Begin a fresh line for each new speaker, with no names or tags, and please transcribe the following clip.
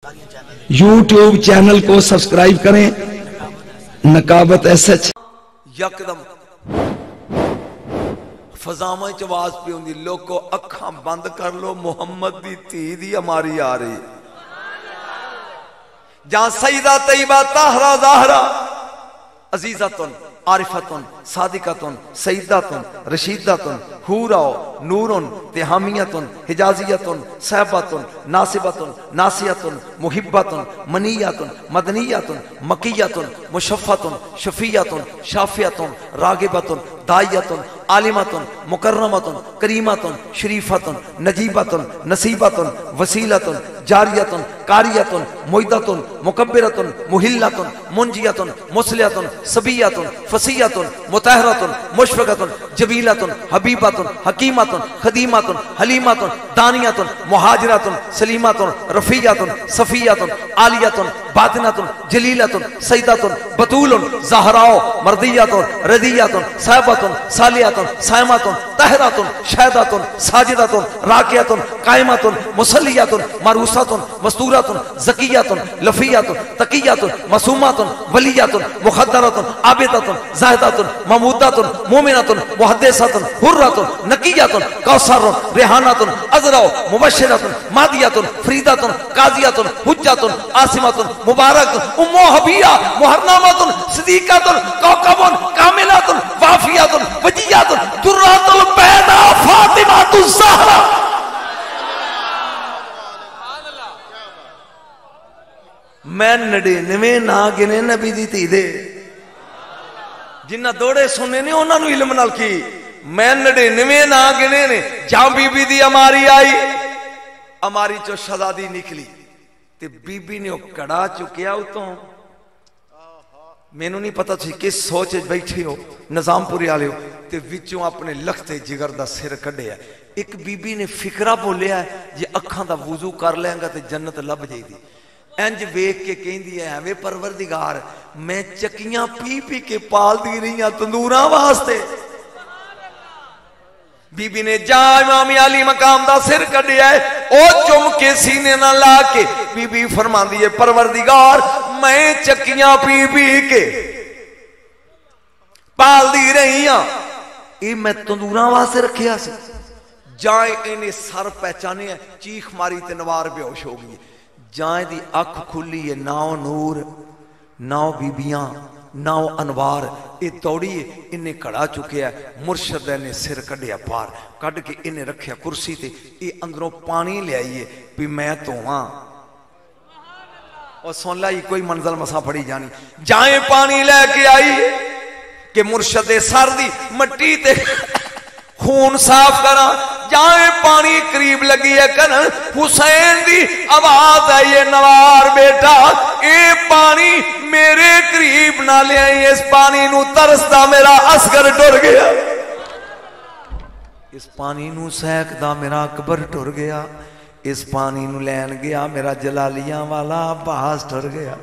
YouTube channel کو subscribe کریں نقابت SH
یکدم فضامہ چواز پہ ہوندی لوگو اکھاں بند کر لو محمد دی تھی دی ہماری آ رہی جہاں سیدہ طیبہ طاہرہ ظاہرہ عزیزتن عارفتن صادقتن سیدتن رشیدتن حوراو نورن تحامیتن حجازیتن صحبتن ناصبتن ناسیتن محبتن منیتن مدنیتن مکیتن مشفتن شفیتن شافیتن راغبتن دائیتن عالمتن مکرمتن کریمتن شریفتن نجیبتن نصیبتن وسیلتن جاریتن کاریتن معدتن مکبرتن محلتن منجیتن مسلیتن سبیتن فسیتن مطہرتن مشفقتن جبیلتن حبیبتن حکیمتن خدیمتن حلیمتن دانیتن مہاجرتن سلیمتن رفیعتن صفیتن عالیتن باطنتن جلیلتن سیدتن بطولن زہراؤ مردیتن ردیتن صحبتن صالحتن سائمتن طہرتن شہدتن ساجدتن راکیتن قائمتن مسلیتن مروساتن مستوراتن زکیاتن لفیاتن تقیاتن معصوماتن ولیاتن مخدراتن عابداتن زاہداتن مموداتن مومناتن محدثاتن حراتن نقیاتن کوثرن ریحاناتن ازراء مبشراتن مادیاتن فریداتن قاضیاتن حجاتن عاصماتن مبارکتن امو حبیہ محرناماتن صدیقاتن کوکبن کاملاتن وافیاتن وجیاتن درات البیدہ فاطمہ الزہرا میں نڑے نا گنے نبی دی تھی دے جنہ دوڑے سننے نے انہوں نے علم نال کی میں نڑے نا گنے نے جہاں بی بی دی ہماری آئی ہماری چو شہزادی نکلی تے بی بی نے کڑا چکیا اتوں میں نے نہیں پتا تھی کس سوچ بیٹھے ہو نظام پوری آلے ہو تے وچوں اپنے لختے جگر دا سر کڑے ہے ایک بی بی نے فکرہ بولیا ہے یہ اکھاں دا وضو کر لیں گا تے جنت لب جائی دی انج ویک کے کہیں دیا ہے وے پروردگار میں چکیاں پی پی کے پال دی رہی ہیں تندوراں واسطے بی بی نے جا امام علی مقام دا سر کڑیا ہے او چم کے سینے نہ لا کے بی بی فرمان دیئے پروردگار میں چکیاں پی پی کے پال دی رہی ہیں اے میں تندوراں واسطے رکھیا سے جائیں انہیں سر پہچانے ہیں چیخ ماری تے نوار بے ہوش ہو گئی جائیں دی اکھ کھلی ہے ناؤ نور ناؤ بیبیاں ناؤ انوار یہ دوڑی ہے انہیں کڑا چکے ہیں مرشد نے سر کڑیا پار کڑ کے انہیں رکھیا کرسی تے یہ اندروں پانی لے آئیے بھی میں تو ہاں اور سن لائی کوئی منزل مسا پڑی جانی جائیں پانی لے کے آئی کہ مرشد سر دی مٹی تے خون صاف کرا جائیں پانی قریب لگی ہے کرن حسین دی آواز ہے یہ نوار بیٹا اے پانی میرے قریب نہ لے آئی اس پانی نو ترسدا میرا اصغر ٹر گیا اس پانی نو سیکدا میرا اکبر ٹر گیا اس پانی نو لین گیا میرا جلالیاں والا عباس ٹر گیا